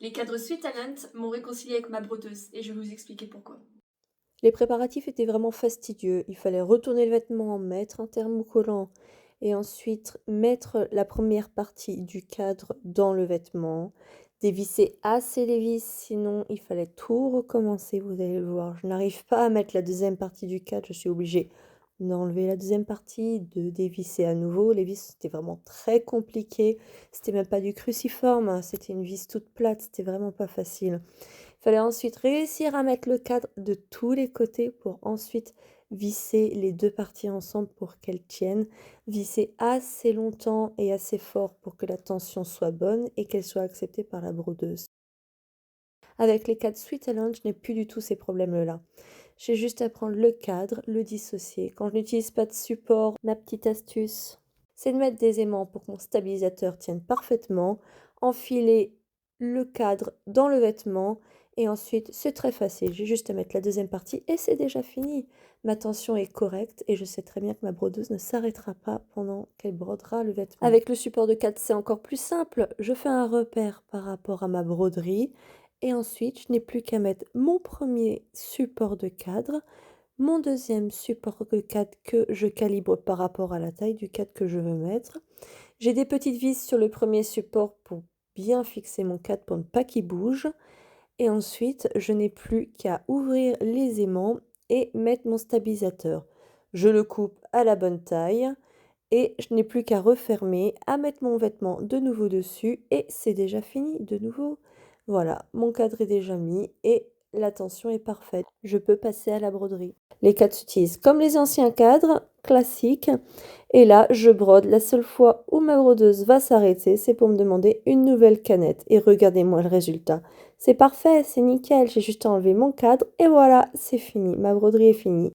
Les cadres Sweet Talent m'ont réconcilié avec ma brodeuse et je vais vous expliquer pourquoi. Les préparatifs étaient vraiment fastidieux. Il fallait retourner le vêtement, mettre un thermocollant et ensuite mettre la première partie du cadre dans le vêtement, dévisser assez les vis, sinon il fallait tout recommencer, vous allez le voir. Je n'arrive pas à mettre la deuxième partie du cadre, je suis obligée d'enlever la deuxième partie, de dévisser à nouveau. Les vis, c'était vraiment très compliqué. C'était même pas du cruciforme, hein, c'était une vis toute plate, c'était vraiment pas facile. Il fallait ensuite réussir à mettre le cadre de tous les côtés pour ensuite visser les deux parties ensemble pour qu'elles tiennent. Visser assez longtemps et assez fort pour que la tension soit bonne et qu'elle soit acceptée par la brodeuse. Avec les cadres Sweet Talent, je n'ai plus du tout ces problèmes-là. J'ai juste à prendre le cadre, le dissocier. Quand je n'utilise pas de support, ma petite astuce, c'est de mettre des aimants pour que mon stabilisateur tienne parfaitement, enfiler le cadre dans le vêtement et ensuite c'est très facile. J'ai juste à mettre la deuxième partie et c'est déjà fini. Ma tension est correcte et je sais très bien que ma brodeuse ne s'arrêtera pas pendant qu'elle brodera le vêtement. Avec le support de cadre, c'est encore plus simple. Je fais un repère par rapport à ma broderie et ensuite je n'ai plus qu'à mettre mon premier support de cadre, mon deuxième support de cadre que je calibre par rapport à la taille du cadre que je veux mettre. J'ai des petites vis sur le premier support pour bien fixer mon cadre pour ne pas qu'il bouge. Et ensuite, je n'ai plus qu'à ouvrir les aimants et mettre mon stabilisateur. Je le coupe à la bonne taille et je n'ai plus qu'à refermer, à mettre mon vêtement de nouveau dessus et c'est déjà fini de nouveau. Voilà, mon cadre est déjà mis et la tension est parfaite. Je peux passer à la broderie. Les cadres s'utilisent comme les anciens cadres classiques et là, je brode. La seule fois où ma brodeuse va s'arrêter, c'est pour me demander une nouvelle canette. Et regardez-moi le résultat. C'est parfait, c'est nickel. J'ai juste enlevé mon cadre et voilà, c'est fini. Ma broderie est finie.